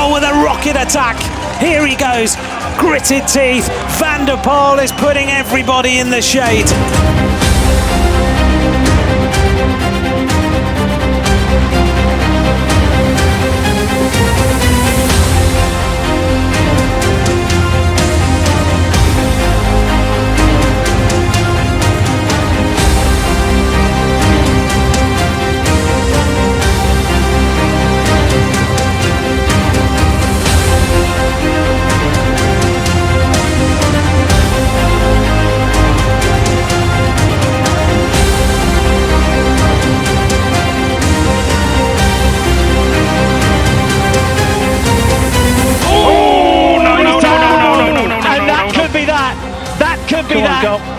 Poel with a rocket attack. Here he goes, gritted teeth. Van der Poel is putting everybody in the shade.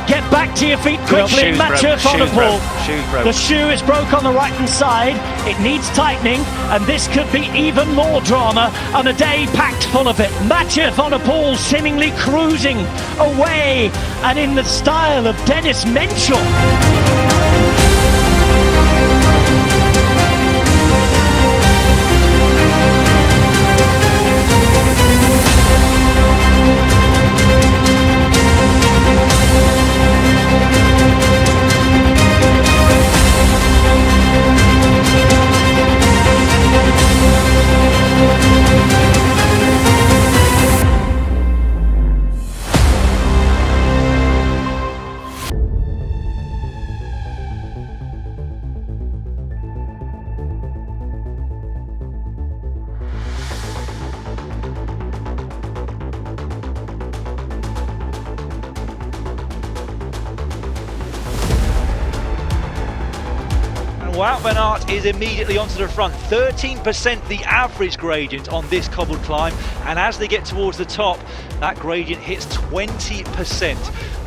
Get back to your feet quickly, Mathieu van der Poel. The shoe is broke on the right hand side, it needs tightening, and this could be even more drama on a day packed full of it. Mathieu van der Poel seemingly cruising away, and in the style of Dennis Menschel. Wout van Aert is immediately onto the front, 13% the average gradient on this cobbled climb, and as they get towards the top, that gradient hits 20%.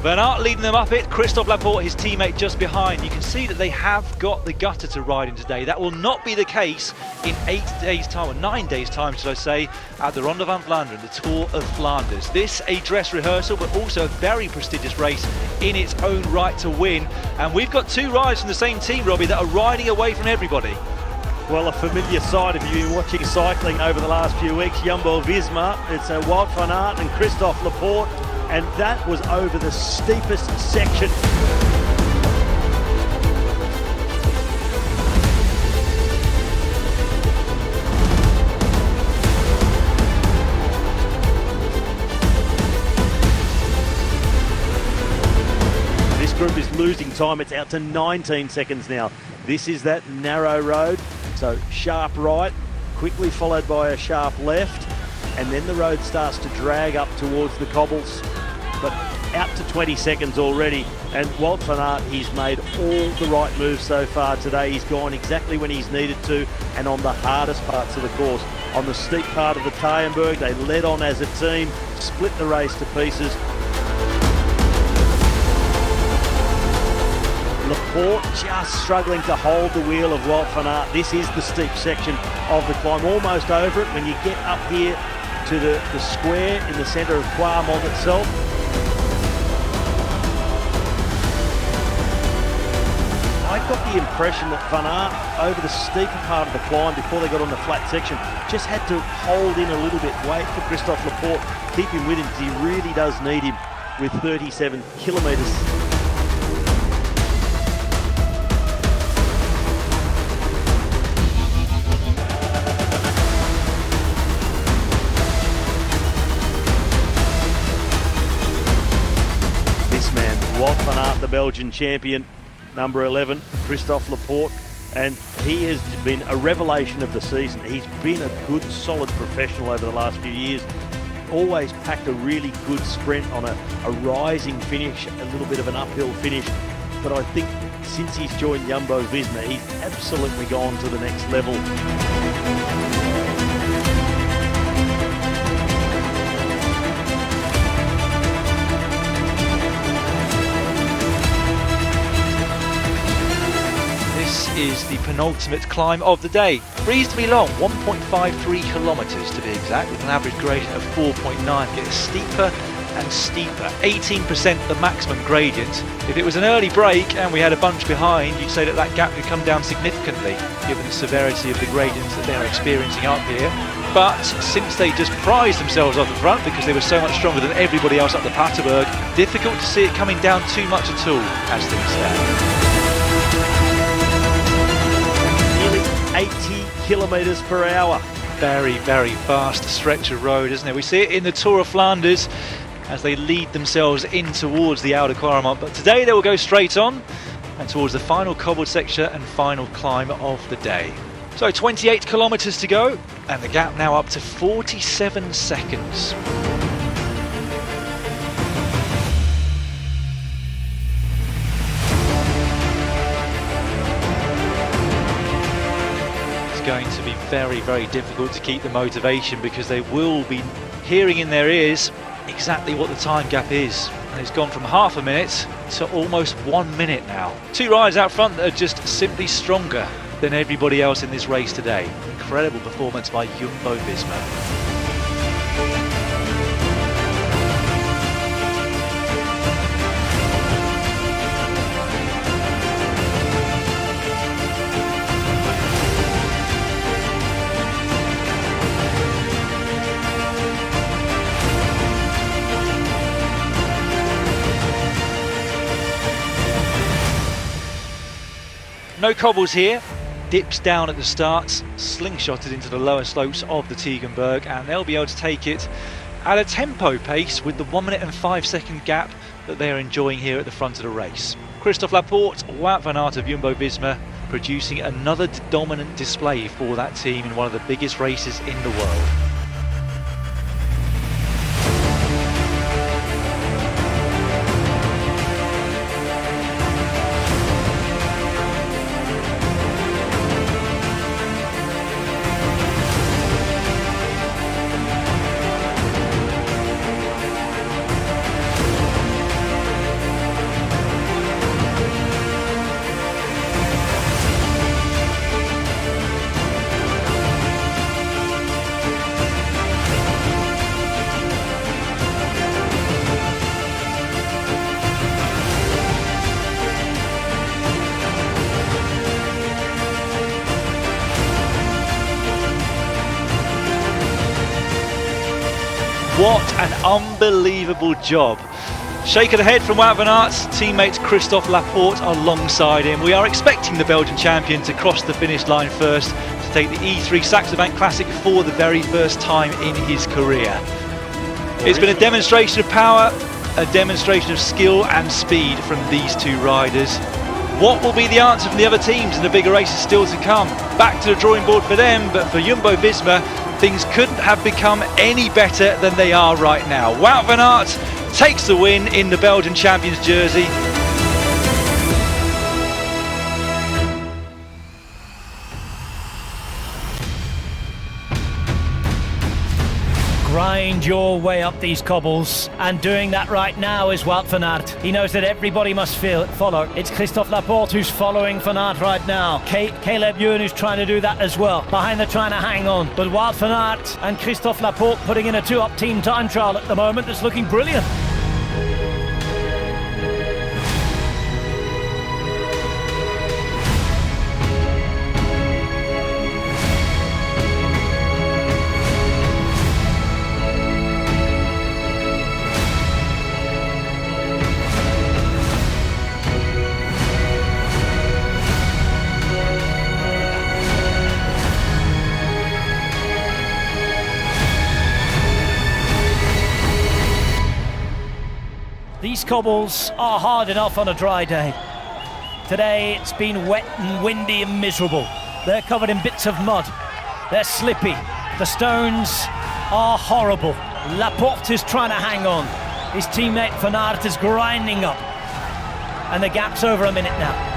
Van Aert leading them up it, Christophe Laporte, his teammate, just behind. You can see that they have got the gutter to ride in today. That will not be the case in 8 days' time, or 9 days' time, should I say, at the Ronde van Vlaanderen, the Tour of Flanders. This a dress rehearsal, but also a very prestigious race in its own right to win. And we've got two riders from the same team, Robbie, that are riding away from everybody. Well, a familiar sight if you've been watching cycling over the last few weeks. Jumbo-Visma, it's Wout van Aert and Christophe Laporte, and that was over the steepest section. This group is losing time. It's out to 19 seconds now. This is that narrow road, so sharp right, quickly followed by a sharp left, and then the road starts to drag up towards the cobbles, but out to 20 seconds already. And Wout van Aert, he's made all the right moves so far today. He's gone exactly when he's needed to, and on the hardest parts of the course. On the steep part of the Taaienberg, they led on as a team, split the race to pieces. Laporte just struggling to hold the wheel of Wout van Aert. This is the steep section of the climb, almost over it when you get up here to the square in the centre of Quarmont itself. I got the impression that Van Aert, over the steeper part of the climb before they got on the flat section, just had to hold in a little bit, wait for Christophe Laporte, keep him with him, because he really does need him with 37 kilometres. Wout van Aert, the Belgian champion, number 11, Christophe Laporte, and he has been a revelation of the season. He's been a good, solid professional over the last few years. Always packed a really good sprint on a rising finish, a little bit of an uphill finish. But I think since he's joined Jumbo-Visma, he's absolutely gone to the next level. Is the penultimate climb of the day. Reasonably long, 1.53 kilometres to be exact, with an average gradient of 4.9. Getting steeper and steeper, 18% the maximum gradient. If it was an early break and we had a bunch behind, you'd say that that gap would come down significantly, given the severity of the gradients that they are experiencing up here. but since they just prized themselves off the front because they were so much stronger than everybody else up the Paterberg, difficult to see it coming down too much at all as things stand. Nearly 80 kilometres per hour. Very, very fast stretch of road, isn't it? We see it in the Tour of Flanders as they lead themselves in towards the Oude Kwaremont, but today they will go straight on and towards the final cobbled section and final climb of the day. So 28 kilometres to go, and the gap now up to 47 seconds. It's going to be very, very difficult to keep the motivation because they will be hearing in their ears exactly what the time gap is. And it's gone from half a minute to almost 1 minute now. Two riders out front that are just simply stronger than everybody else in this race today. Incredible performance by Jumbo-Visma. No cobbles here, dips down at the start, slingshotted into the lower slopes of the Tegenberg, and they'll be able to take it at a tempo pace with the 1 minute and 5 second gap that they're enjoying here at the front of the race. Christophe Laporte, Wout van Aert of Jumbo-Visma, producing another dominant display for that team in one of the biggest races in the world. What an unbelievable job. Shake of the head from Wout van Aert's teammate Christophe Laporte alongside him. We are expecting the Belgian champion to cross the finish line first to take the E3 Saxo Bank Classic for the very first time in his career. It's been a demonstration of power, a demonstration of skill and speed from these two riders. What will be the answer from the other teams in the bigger races still to come? Back to the drawing board for them, but for Jumbo-Visma, things couldn't have become any better than they are right now. Wout van Aert takes the win in the Belgian champions jersey. Grind your way up these cobbles, and doing that right now is Wout van Aert. He knows that everybody must follow. It's Christophe Laporte who's following van Aert right now. Caleb Ewan who's trying to do that as well. Behind, they're trying to hang on. But Wout van Aert and Christophe Laporte putting in a two-up team time trial at the moment that's looking brilliant. These cobbles are hard enough on a dry day. Today it's been wet and windy and miserable. They're covered in bits of mud. They're slippy. The stones are horrible. Laporte is trying to hang on. His teammate Van Aert is grinding up. And the gap's over a minute now.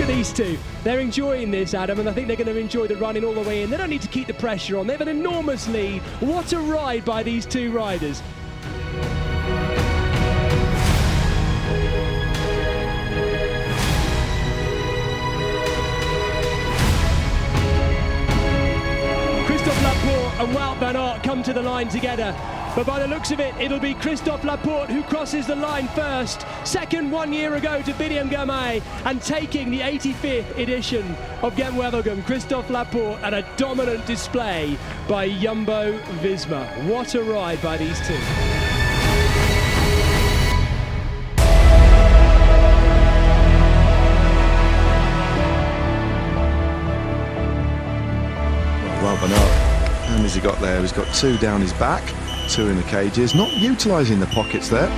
These two, they're enjoying this, Adam, and I think they're going to enjoy the running all the way in. They don't need to keep the pressure on. They have an enormous lead. What a ride by these two riders. come to the line together. But by the looks of it, it'll be Christophe Laporte who crosses the line first. Second 1 year ago to Milan-San Remo, and taking the 85th edition of Gent-Wevelgem, Christophe Laporte, and a dominant display by Jumbo-Visma. What a ride by these two. Wout van Aert, how many has he got there? He's got 2 down his back, 2 in the cages, not utilising the pockets there.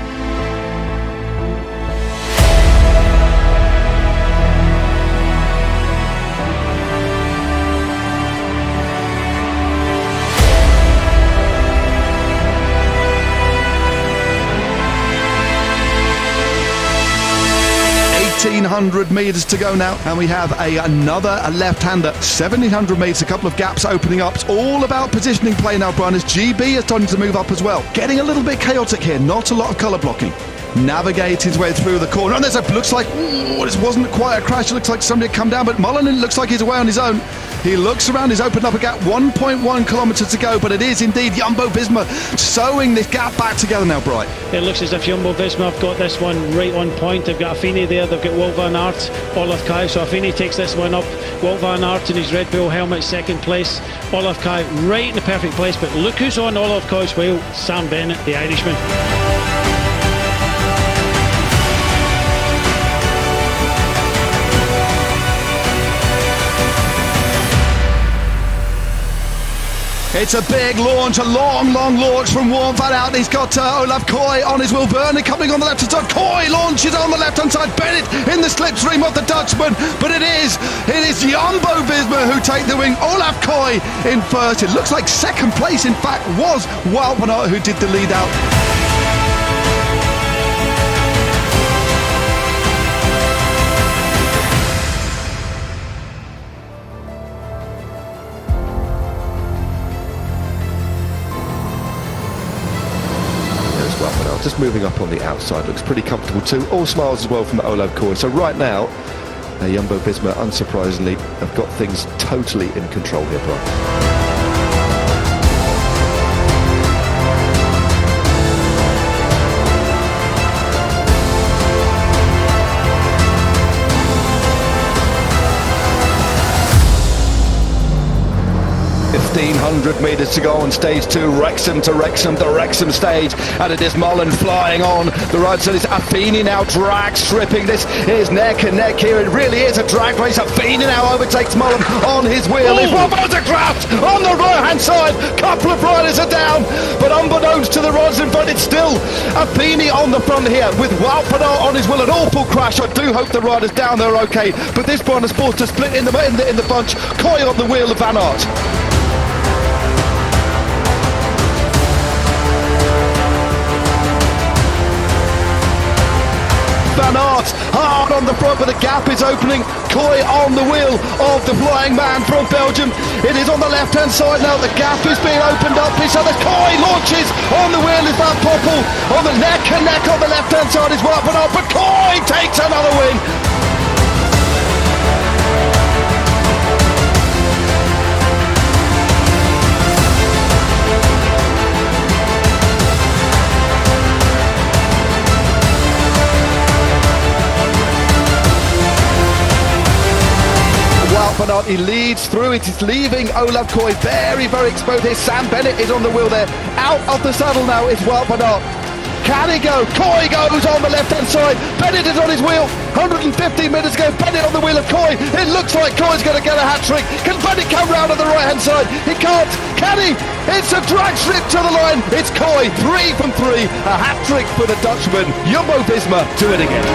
Metres to go now, and we have another left-hander. 1700 metres, a couple of gaps opening up. It's all about positioning play now, Brian, as GB is starting to move up as well. Getting a little bit chaotic here, not a lot of colour blocking. Navigate his way through the corner, and looks like, this wasn't quite a crash, it looks like somebody had come down, but Mullen looks like he's away on his own. He looks around, he's opened up a gap, 1.1 kilometres to go, but it is indeed Jumbo-Visma sewing this gap back together now, Bright. It looks as if Jumbo-Visma have got this one right on point. They've got Affini there, they've got Wout van Aert, Olaf Kai, so Affini takes this one up. Wout van Aert in his Red Bull helmet, second place. Olaf Kai right in the perfect place, but look who's on Olaf Kai's wheel, Sam Bennett, the Irishman. It's a big launch, a long launch from Wout van Aert. He's got Olaf Koy on his wheel. Werner coming on the left-hand side. Koy launches on the left-hand side. Bennett in the slipstream of the Dutchman. But it is Jumbo-Visma who take the wing. Olaf Koy in first. It looks like second place, in fact, was Wout van Aert who did the lead out. Just moving up on the outside, looks pretty comfortable too. All smiles as well from Olaf Koy. So right now, Jumbo-Visma, unsurprisingly, have got things totally in control here, Brian. 1,500 metres to go on stage 2, Wrexham to Wrexham, the Wrexham stage, and it is Mullen flying on the right side. It's Affini now drag stripping. This is neck and neck here. It really is a drag race. Affini now overtakes Mullen on his wheel. He's photographed on the right hand side. Couple of riders are down, but unbeknownst to the riders in front, it's still Affini on the front here with Wout van Aert on his wheel. An awful crash. I do hope the riders down there are okay, but this one is forced to split in the bunch. Koy on the wheel of Van Aert. Van Aert hard on the front, but the gap is opening. Koy on the wheel of the flying man from Belgium. It is on the left hand side now. The gap is being opened up. So the Koy launches on the wheel is Van Poppel. On the neck and neck on the left hand side is Wout van Aert, but Koy takes another win. Van Aert, he leads through it. It's leaving Olaf Koy very, very exposed here. Sam Bennett is on the wheel there. Out of the saddle now is Wout van Aert. Can he go? Koy goes on the left-hand side. Bennett is on his wheel. 150 metres ago, Bennett on the wheel of Koy. It looks like Koy's going to get a hat-trick. Can Bennett come round on the right-hand side? He can't. Can he? It's a drag strip to the line. It's Koy, 3 from 3. A hat-trick for the Dutchman. Jumbo-Visma do it again.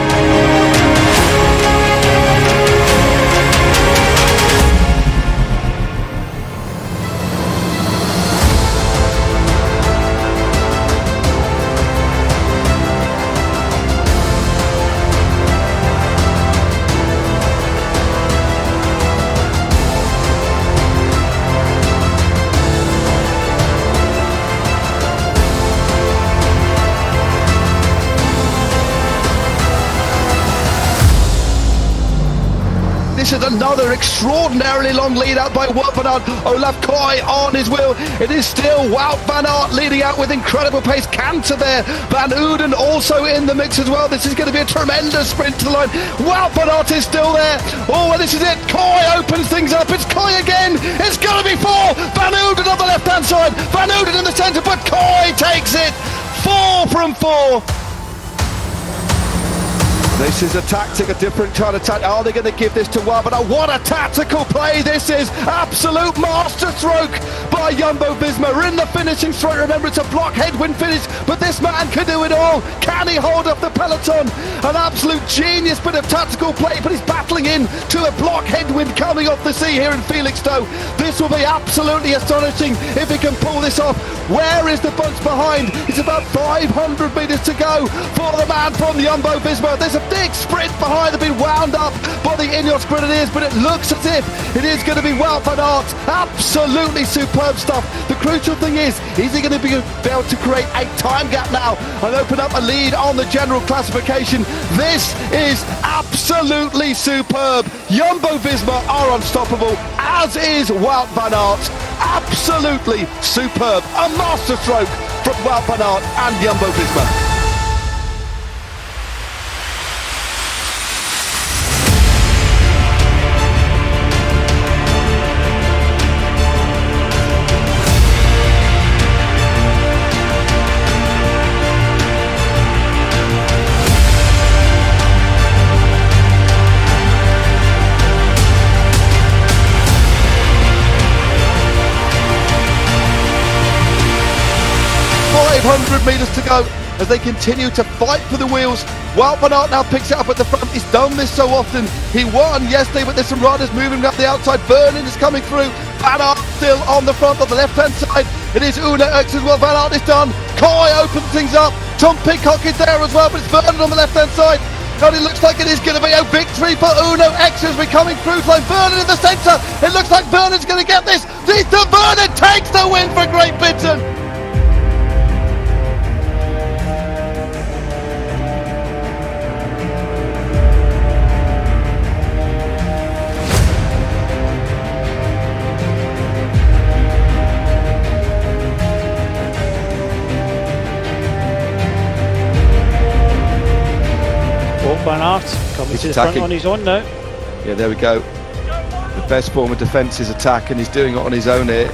This is another extraordinarily long lead out by Wout van Aert. Olaf Koy on his wheel. It is still Wout van Aert leading out with incredible pace. Canter there. Van Uden also in the mix as well. This is going to be a tremendous sprint to the line. Wout van Aert is still there. Oh, and this is it. Koy opens things up. It's Koy again. It's going to be 4. Van Uden on the left-hand side. Van Uden in the centre, but Koy takes it. 4 from 4. This is a tactic, a different kind of tactic. Are they going to give this to Wout? But what a tactical play this is. Absolute masterstroke by Jumbo-Visma in the finishing stroke. Remember, it's a block headwind finish, but this man can do it all. Can he hold up the peloton? An absolute genius bit of tactical play, but he's battling in to a block headwind coming off the sea here in Felixstowe. This will be absolutely astonishing if he can pull this off. Where is the bunch behind? It's about 500 metres to go for the man from Jumbo-Visma. There's a big sprint behind. They've been wound up by the Ineos Grenadiers, but it looks as if it is going to be Wout van Aert. Absolutely superb stuff. The crucial thing is he going to be able to create a time gap now and open up a lead on the general classification? This is absolutely superb. Jumbo-Visma are unstoppable, as is Wout van Aert. Absolutely superb. A masterstroke from Wout van Aert and Jumbo-Visma. Meters to go as they continue to fight for the wheels. Wout van Aert now picks it up at the front. He's done this so often. He won yesterday, but there's some riders moving up the outside. Vernon is coming through. Van Aert still on the front on the left-hand side. It is Uno X as well. Van Aert is done. Koy opens things up. Tom Pidcock is there as well, but it's Vernon on the left-hand side. And it looks like it is going to be a victory for Uno X as we're coming through. Like Vernon in the centre. It looks like Vernon's going to get this. Vernon takes the win for Great Britain. Van Aert coming to the front on his own now. Yeah, there we go. The best form of defence is attack, and he's doing it on his own here.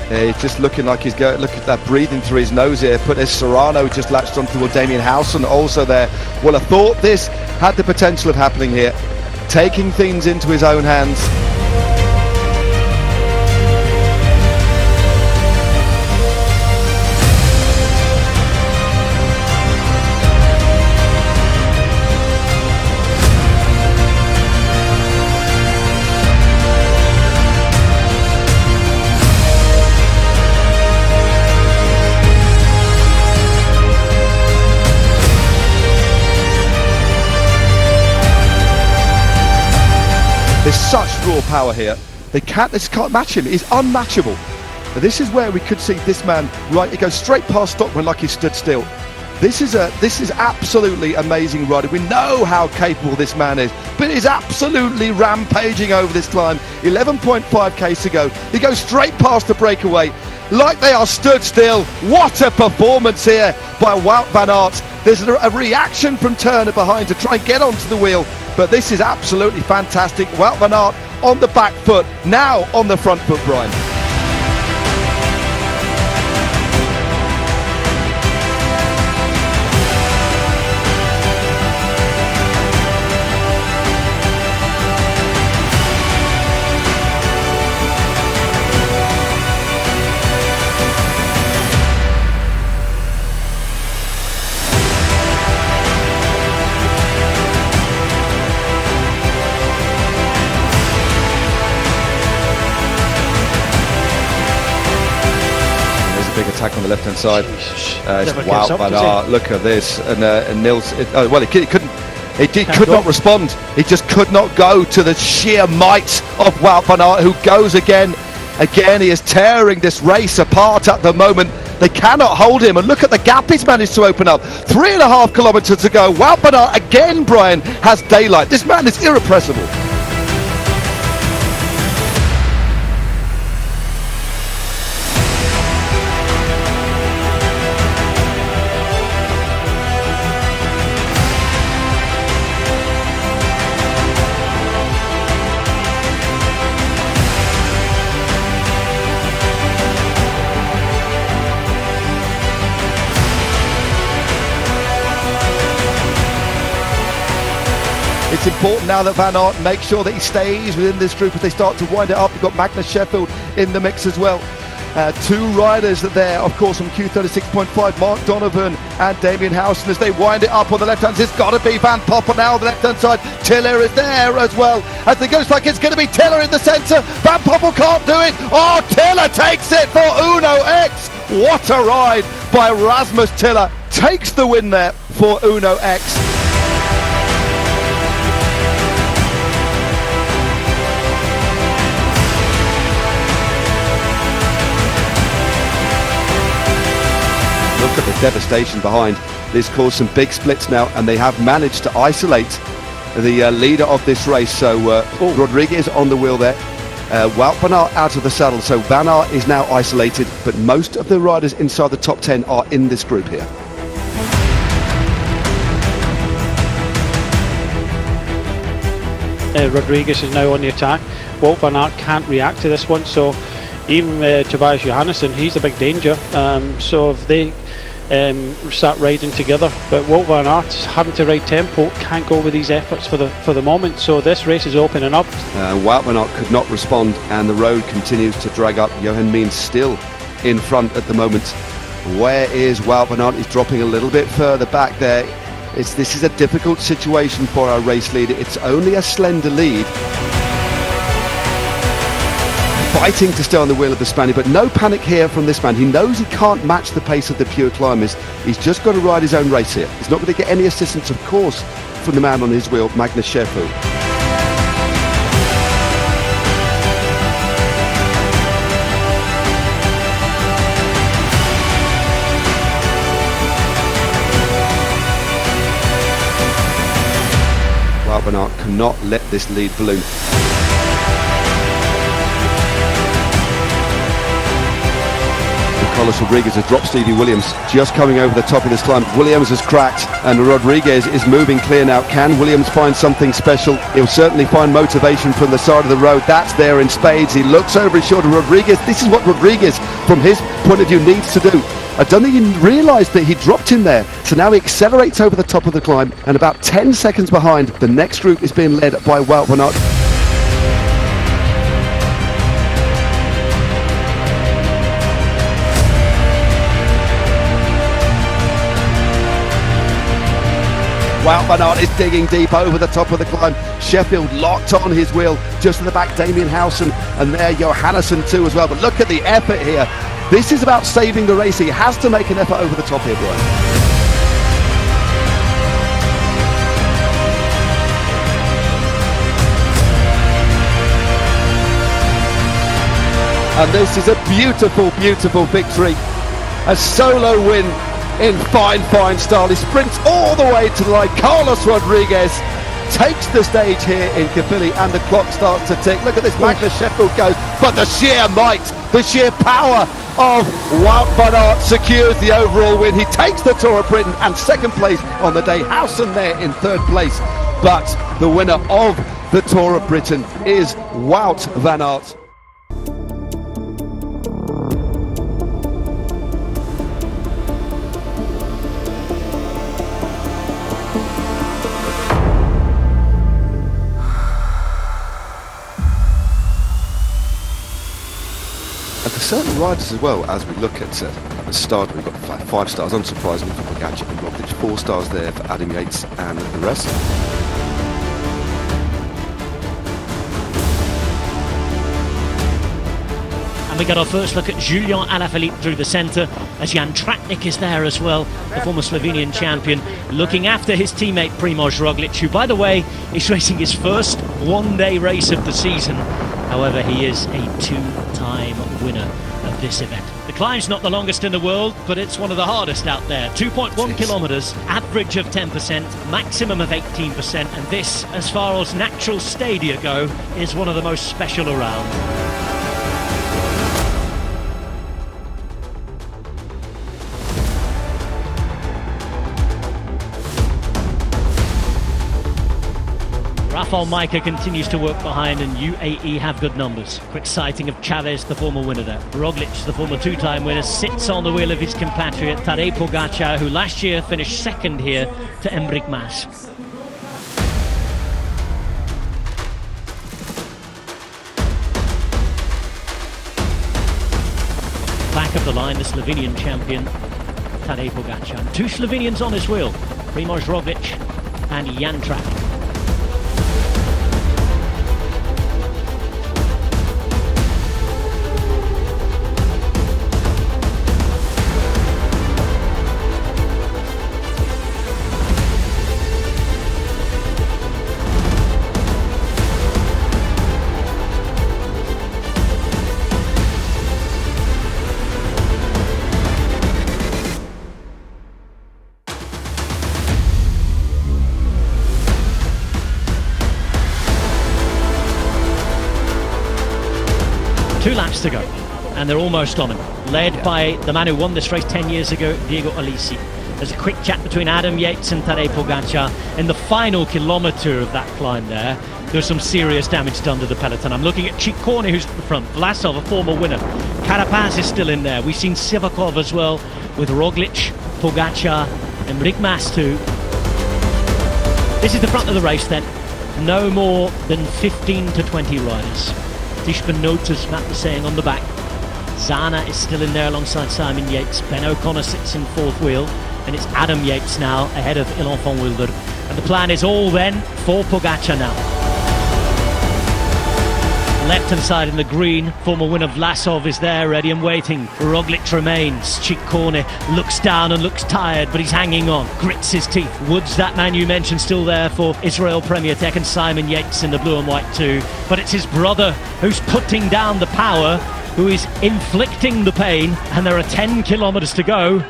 He's just looking like he's going. Look at that breathing through his nose here. But there's Serrano just latched onto Damien Howson also there. Well, I thought this had the potential of happening here, taking things into his own hands. There's such raw power here. They can't match him. He's unmatchable. But this is where we could see this man. Right, he goes straight past Stockman like he stood still. This is absolutely amazing riding. We know how capable this man is, but he's absolutely rampaging over this climb. 11.5k to go. He goes straight past the breakaway like they are stood still. What a performance here by Wout van Aert. There's a reaction from Turner behind to try and get onto the wheel, but this is absolutely fantastic. Wout van Aert on the back foot, now on the front foot, Brian. Big attack on the left-hand side. Wout van Aert, look at this, and Nils. He could not respond. He just could not go to the sheer might of Wout van Aert, who goes again. Again, he is tearing this race apart at the moment. They cannot hold him, and look at the gap he's managed to open up. 3.5 kilometres to go. Wout van Aert again, Brian, has daylight. This man is irrepressible. It's important now that Van Aert makes sure that he stays within this group as they start to wind it up. You've got Magnus Sheffield in the mix as well. Two riders there, of course, from Q36.5, Mark Donovan and Damien Howson as they wind it up on the left hand. It's got to be Van Poppel now on the left hand side. Tiller is there as well. As it goes like it's going to be Tiller in the centre. Van Poppel can't do it. Oh, Tiller takes it for Uno X. What a ride by Rasmus Tiller. Takes the win there for Uno X. Look at the devastation behind. This caused some big splits now, and they have managed to isolate the leader of this race. So Rodriguez on the wheel there. Wout van Aert out of the saddle, so Van Aert is now isolated, but most of the riders inside the top 10 are in this group here. Rodriguez is now on the attack. Wout van Aert can't react to this one, so even Tobias Johannesson, he's a big danger. So if they start riding together, but Wout van Aert having to ride tempo, can't go with these efforts for the moment. So this race is opening up. Wout van Aert could not respond, and the road continues to drag up. Johan Means still in front at the moment. Where is Wout van Aert? He's dropping a little bit further back there. This is a difficult situation for our race leader. It's only a slender lead. Fighting to stay on the wheel of the Spaniard, but no panic here from this man. He knows he can't match the pace of the pure climbers. He's just got to ride his own race here. He's not going to get any assistance, of course, from the man on his wheel, Magnus Sheffield. Wout van Aert cannot let this lead balloon. Carlos Rodriguez has dropped Stevie Williams, just coming over the top of this climb. Williams has cracked and Rodriguez is moving clear now. Can Williams find something special? He'll certainly find motivation from the side of the road. That's there in spades. He looks over his shoulder. Rodriguez, this is what Rodriguez, from his point of view, needs to do. I don't think he realised that he dropped him there. So now he accelerates over the top of the climb, and about 10 seconds behind, the next group is being led by Wout van Aert. Wout van Aert is digging deep over the top of the climb. Sheffield locked on his wheel, just in the back Damien Howson, and there Johannesson too as well. But look at the effort here. This is about saving the race. He has to make an effort over the top here, Brian. And this is a beautiful, beautiful victory. A solo win in fine style. He sprints all the way to the line. Carlos Rodriguez takes the stage here in Campilli, and the clock starts to tick. Look at this, Magnus Sheffield goes, but the sheer might, the sheer power of Wout van Aert secures the overall win. He takes the Tour of Britain and second place on the day. Howson there in third place, but the winner of the Tour of Britain is Wout van Aert. And for certain riders as well, as we look at the start, we've got 5 stars, unsurprisingly, for Pogačar and Roglic, 4 stars there for Adam Yates and the rest. And we got our first look at Julian Alaphilippe through the centre, as Jan Tratnik is there as well, the former Slovenian champion, looking after his teammate Primož Roglic, who, by the way, is racing his first one-day race of the season. However, he is a 2-time winner of this event. The climb's not the longest in the world, but it's one of the hardest out there. 2.1 kilometres, average of 10%, maximum of 18%, and this, as far as natural stadia go, is one of the most special around. Rafał Majka continues to work behind, and UAE have good numbers. Quick sighting of Chavez, the former winner there. Roglic, the former 2-time winner, sits on the wheel of his compatriot Tadej Pogačar, who last year finished second here to Enric Mas. back of the line, the Slovenian champion, Tadej Pogačar. Two Slovenians on his wheel, Primož Roglic and Jan Tratnik. Two laps to go, and they're almost on him. Led by the man who won this race 10 years ago, Diego Alesi. There's a quick chat between Adam Yates and Tadej Pogačar. In the final kilometre of that climb there's some serious damage done to the peloton. I'm looking at Ciccone, who's at the front, Vlasov, a former winner. Carapaz is still in there. We've seen Sivakov as well, with Roglic, Pogačar, and Rick Mas too. This is the front of the race then. No more than 15 to 20 riders. Tishman Note, as Matt was saying, on the back. Zana is still in there alongside Simon Yates. Ben O'Connor sits in fourth wheel, and it's Adam Yates now ahead of Ilan van Wilder. And the plan is all then for Pogačar now. Left-hand side in the green, former winner Vlasov is there, ready and waiting. Roglic remains. Ciccone looks down and looks tired, but he's hanging on, grits his teeth. Woods, that man you mentioned, still there for Israel Premier Tech, and Simon Yates in the blue and white too. But it's his brother who's putting down the power, who is inflicting the pain, and there are 10 kilometres to go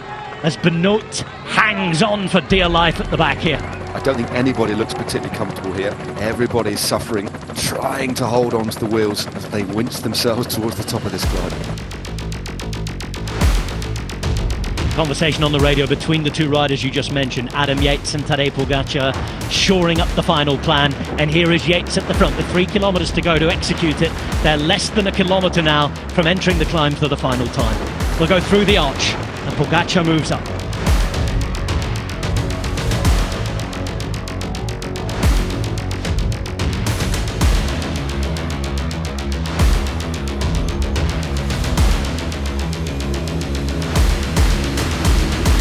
as Benoit hangs on for dear life at the back here. I don't think anybody looks particularly comfortable here. Everybody's suffering, trying to hold on to the wheels as they winch themselves towards the top of this climb. Conversation on the radio between the two riders you just mentioned, Adam Yates and Tadej Pogačar, shoring up the final plan. And here is Yates at the front with 3 kilometres to go to execute it. They're less than a kilometre now from entering the climb for the final time. We'll go through the arch, and Pogačar moves up.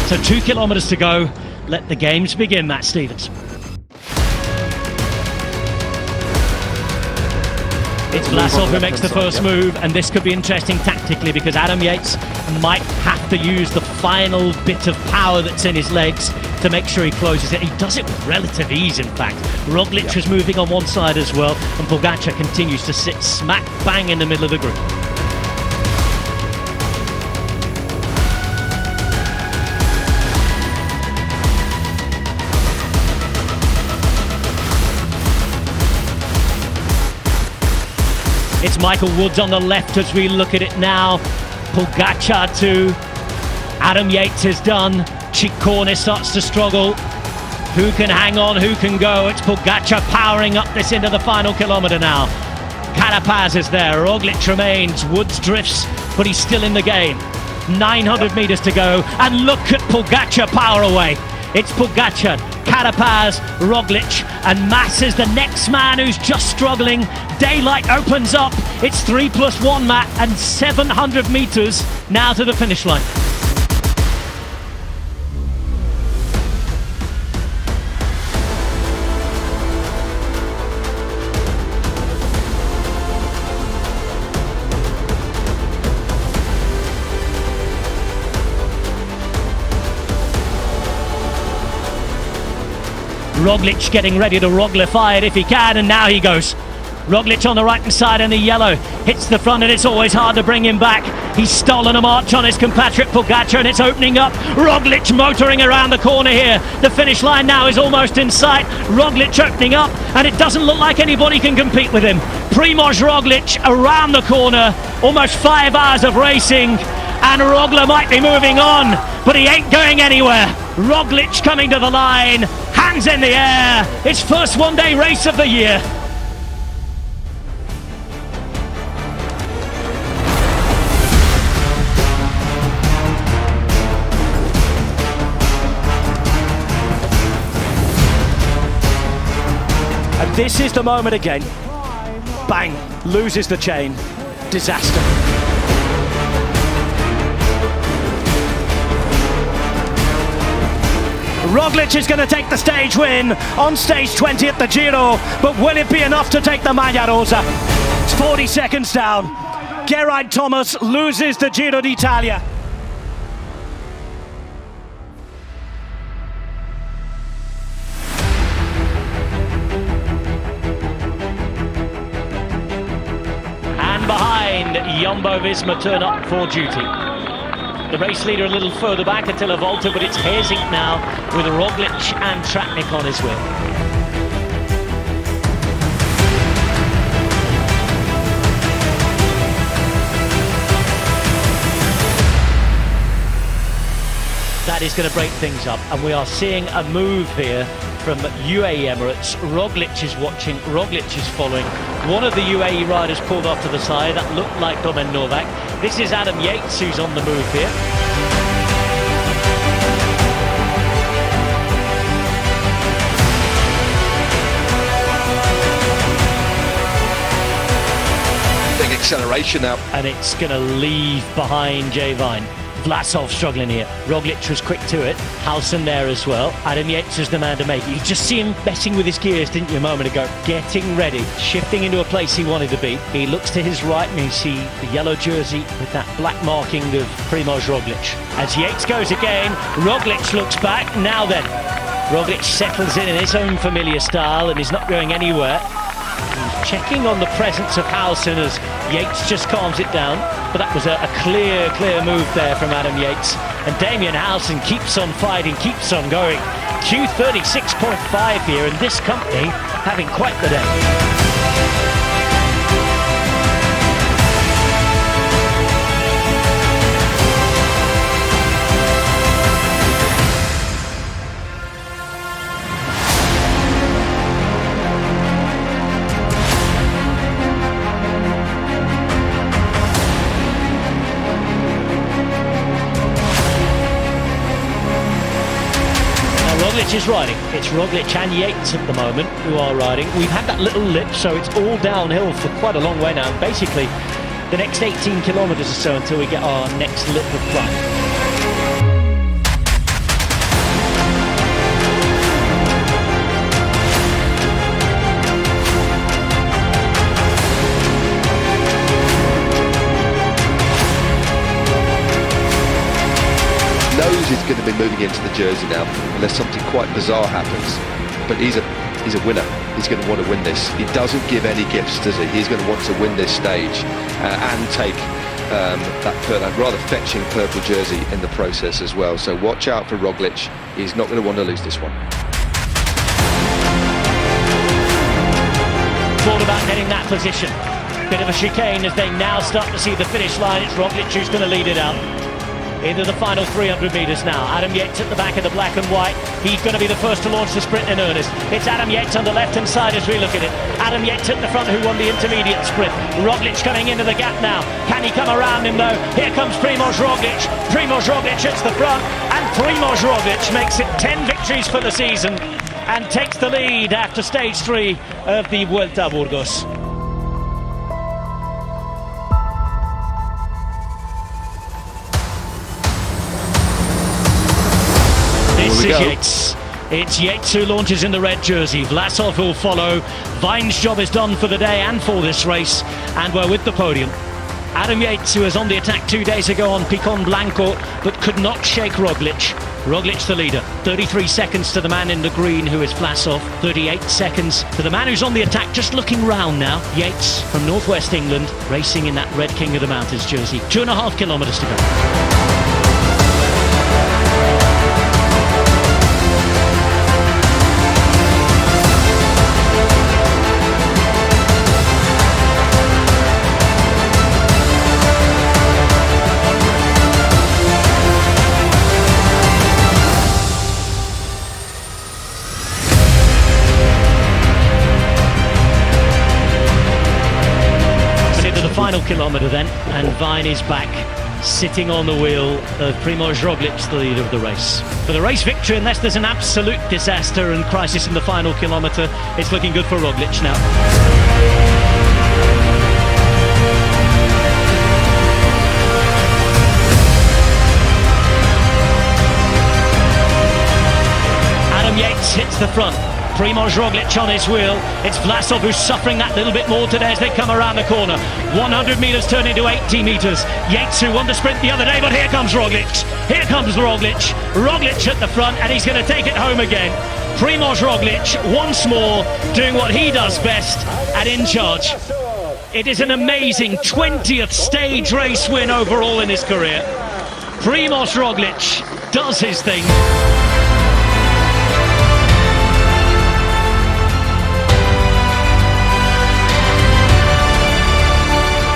So 2 kilometres to go. Let the games begin, Matt Stevens. It's Vlasov who makes the first move, and this could be interesting tactically because Adam Yates might have to use the final bit of power that's in his legs to make sure he closes it. He does it with relative ease, in fact. Roglic is moving on one side as well, and Pogačar continues to sit smack bang in the middle of the group. It's Michael Woods on the left as we look at it now. Pogačar too. Adam Yates is done. Ciccone starts to struggle. Who can hang on? Who can go? It's Pogačar powering up this into the final kilometre now. Carapaz is there. Roglic remains. Woods drifts, but he's still in the game. 900 metres to go. And look at Pogačar power away. It's Pogačar, Carapaz, Roglic, and Mas is the next man who's just struggling. Daylight opens up. It's 3+1, Matt, and 700 metres now to the finish line. Roglic getting ready to Roglify it if he can, and now he goes. Roglic on the right hand side in the yellow, hits the front, and it's always hard to bring him back. He's stolen a march on his compatriot Pogačar, and it's opening up. Roglic motoring around the corner here. The finish line now is almost in sight. Roglic opening up, and it doesn't look like anybody can compete with him. Primož Roglic around the corner, almost 5 hours of racing, and Roglic might be moving on, but he ain't going anywhere. Roglic coming to the line, hands in the air, his first one-day race of the year. And this is the moment again. Bang, loses the chain. Disaster. Roglic is going to take the stage win on stage 20 at the Giro, but will it be enough to take the Maglia Rosa? It's 40 seconds down. Geraint Thomas loses the Giro d'Italia. And behind, Jumbo-Visma turn up for duty. The race leader a little further back until a Volta, but it's Herzink now with Roglic and Tratnik on his way. That is going to break things up, and we are seeing a move here from UAE Emirates. Roglic is watching, Roglic is following. One of the UAE riders pulled off to the side. That looked like Domen Novak. This is Adam Yates who's on the move here. Big acceleration now. And it's going to leave behind Jay Vine. Vlasov struggling here. Roglic was quick to it. Howson there as well. Adam Yates is the man to make it. You just see him messing with his gears, didn't you, a moment ago? Getting ready, shifting into a place he wanted to be. He looks to his right and you see the yellow jersey with that black marking of Primož Roglic. As Yates goes again, Roglic looks back. Now then, Roglic settles in his own familiar style and is not going anywhere. He's checking on the presence of Howson as Yates just calms it down. But that was a clear move there from Adam Yates. And Damien Howson keeps on fighting, keeps on going. Q36.5 here, and this company having quite the day. Roglic is riding. It's Roglic and Yates at the moment who are riding. We've had that little lip, so it's all downhill for quite a long way now. Basically, the next 18 kilometres or so until we get our next lip of climb. He's going to be moving into the jersey now, unless something quite bizarre happens. But he's a winner. He's going to want to win this. He doesn't give any gifts, does he? He's going to want to win this stage and take that rather fetching purple jersey in the process as well. So watch out for Roglic. He's not going to want to lose this one. Thought about getting that position. Bit of a chicane as they now start to see the finish line. It's Roglic who's going to lead it out. Into the final 300 metres now. Adam Yates at the back of the black and white. He's going to be the first to launch the sprint in earnest. It's Adam Yates on the left-hand side as we look at it. Adam Yates at the front who won the intermediate sprint. Roglic coming into the gap now. Can he come around him though? Here comes Primož Roglic. Primož Roglic hits the front and Primož Roglic makes it 10 victories for the season and takes the lead after stage 3 of the Vuelta Burgos. Yates. It's Yates who launches in the red jersey. Vlasov will follow. Vine's job is done for the day and for this race, and we're with the podium. Adam Yates, who was on the attack 2 days ago on Picon Blanco, but could not shake Roglic. Roglic the leader. 33 seconds to the man in the green, who is Vlasov. 38 seconds to the man who's on the attack, just looking round now. Yates from northwest England, racing in that red King of the Mountains jersey. 2.5 kilometres to go. Final kilometre then, and Vine is back, sitting on the wheel of Primož Roglic, the leader of the race. For the race victory, unless there's an absolute disaster and crisis in the final kilometre, it's looking good for Roglic now. Adam Yates hits the front. Primož Roglic on his wheel. It's Vlasov who's suffering that little bit more today as they come around the corner. 100 metres turn into 80 metres. Yates, who won the sprint the other day, but here comes Roglic. Here comes Roglic. Roglic at the front, and he's going to take it home again. Primož Roglic, once more, doing what he does best at In Charge. It is an amazing 20th stage race win overall in his career. Primož Roglic does his thing.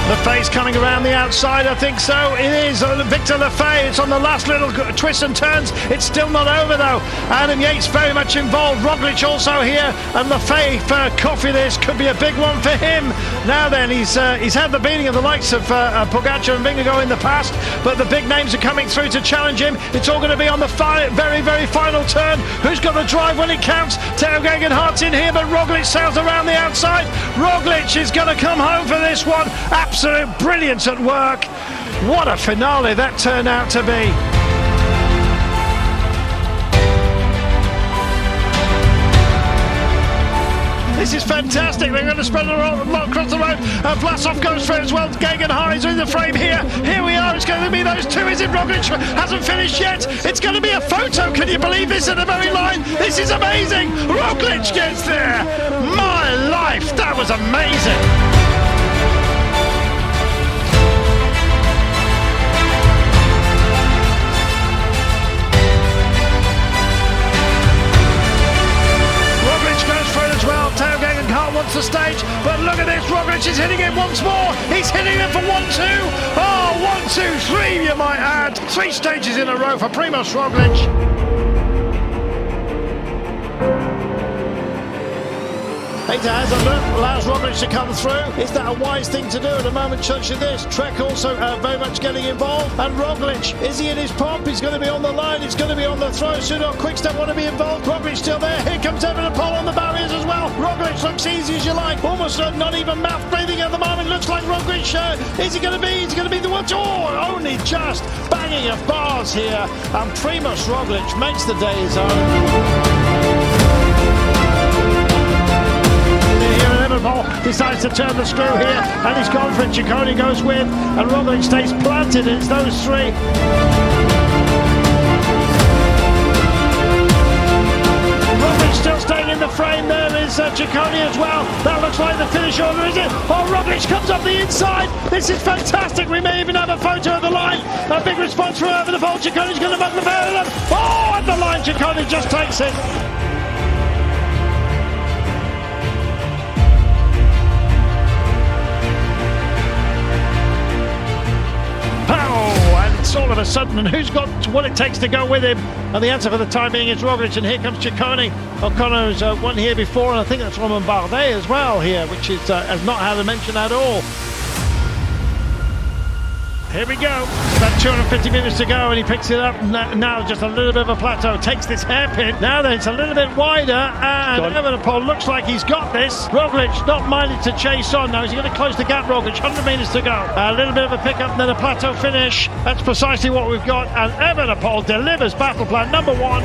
Lefay's coming around the outside, I think so. It is Victor Lefay. It's on the last little twists and turns. It's still not over though. Adam Yates very much involved. Roglic also here, and Lefay for coffee. This could be a big one for him. Now then, he's had the beating of the likes of Pogačar and Vingegaard in the past, but the big names are coming through to challenge him. It's all going to be on the very, very final turn. Who's got the drive when it counts? Tadej and Hart's in here, but Roglic sails around the outside. Roglic is going to come home for this one. Absolute brilliance at work. What a finale that turned out to be. This is fantastic. They're going to spread it across the road. Vlasov goes through as well. Gegenhardt is in the frame here. Here we are. It's going to be those two. Is it Roglic? Hasn't finished yet. It's going to be a photo. Can you believe this at the very line? This is amazing. Roglic gets there. My life. That was amazing. Wants the stage, but look at this. Roglic is hitting it once more. He's hitting it for 1-2. Oh, 1, 2, 3, you might add. 3 stages in a row for Primož Roglic. Peter has a look, allows Roglic to come through. Is that a wise thing to do at a moment such as this? Trek also very much getting involved. And Roglic, is he in his pomp? He's going to be on the line. He's going to be on the throw. Soon or Quickstep want to be involved. Roglic still there. Here comes Evenepoel on the barriers as well. Roglic looks easy as you like. Almost not even mouth breathing at the moment. Looks like Roglic. Is he going to be? He's going to be the one. Oh, only just banging of bars here. And Primož Roglic makes the day his own. Evenepoel decides to turn the screw here, and he's gone for it. Ciccone goes with, and Roglic stays planted. It's those three. Roglic still staying in the frame. There is Ciccone as well. That looks like the finish order, is it? Oh, Roglic comes up the inside. This is fantastic. We may even have a photo of the line. A big response from Evenepoel. Ciccone's going to mug the barrel. Oh, at the line, Ciccone just takes it. All of a sudden, and who's got what it takes to go with him? And the answer for the time being is Roglic, and here comes Ciccone. O'Connor's won here before, and I think that's Romain Bardet as well here, which is has not had a mention at all. Here we go. About 250 metres to go, and he picks it up. Now just a little bit of a plateau. Takes this hairpin. Now then, it's a little bit wider, and Evenepoel looks like he's got this. Roglic not minded to chase on. Now, is he going to close the gap, Roglic? 100 metres to go. A little bit of a pickup, and then a plateau finish. That's precisely what we've got, and Evenepoel delivers battle plan number 1.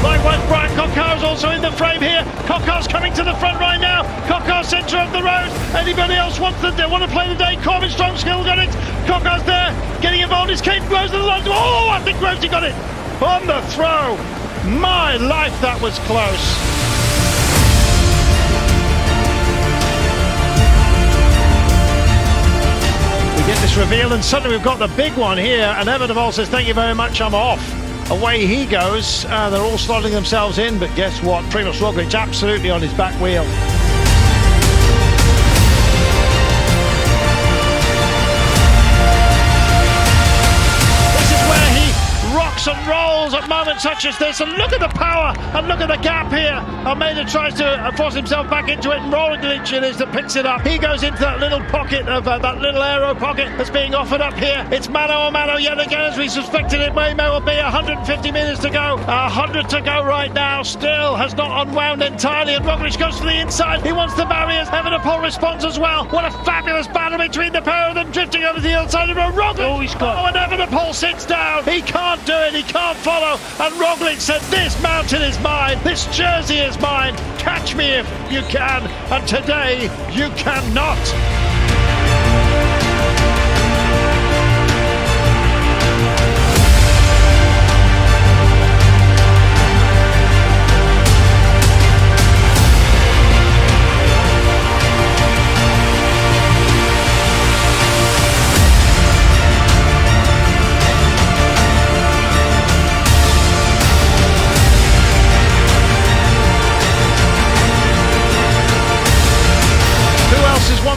Likewise, Brian Coccar's also in the frame here. Coccar's coming to the front right now. Coccar centre of the road. Anybody else want to play the day? Corbin Strong still got it. Coccar's there, getting involved. Is Kate Rose to the line? Oh, I think Rosie got it on the throw. My life, that was close. We get this reveal, and suddenly we've got the big one here. And Evenepoel says, "Thank you very much, I'm off." Away he goes. They're all slotting themselves in, but guess what? Primož Roglic absolutely on his back wheel. This is where he rocks and rolls at moments moment such as this, and look at the power, and look at the gap here. Almeida tries to force himself back into it, and Roglic it is that picks it up. He goes into that little pocket of that little aero pocket that's being offered up here. It's mano a mano yet again, as we suspected it may well be. 150 metres to go, 100 to go right now. Still has not unwound entirely, and Roglic goes to the inside. He wants the barriers. Evenepoel responds as well. What a fabulous battle between the pair of them, drifting over to the other side of the road. Roglic, and Evenepoel sits down. He can't do it. He can't follow. And Roglic said, "This mountain is mine. This jersey is mine. Catch me if you can." And today you cannot.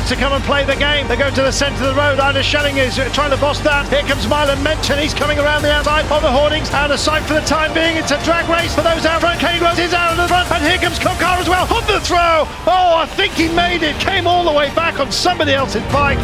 To come and play the game. They go to the centre of the road. Ida Schelling is trying to boss that. Here comes Milan-San Remo. He's coming around the outside of the hoardings. Out of sight for the time being. It's a drag race for those out front. Kenny Rose is out of the front. And here comes Pogačar as well. On the throw. Oh, I think he made it. Came all the way back on somebody else's bike.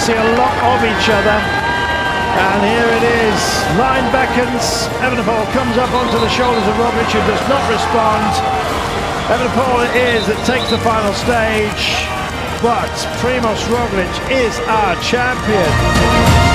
See a lot of each other, and here it is. Line beckons. Evenepoel comes up onto the shoulders of Roglic, who does not respond. Evenepoel it is that takes the final stage, but Primož Roglic is our champion.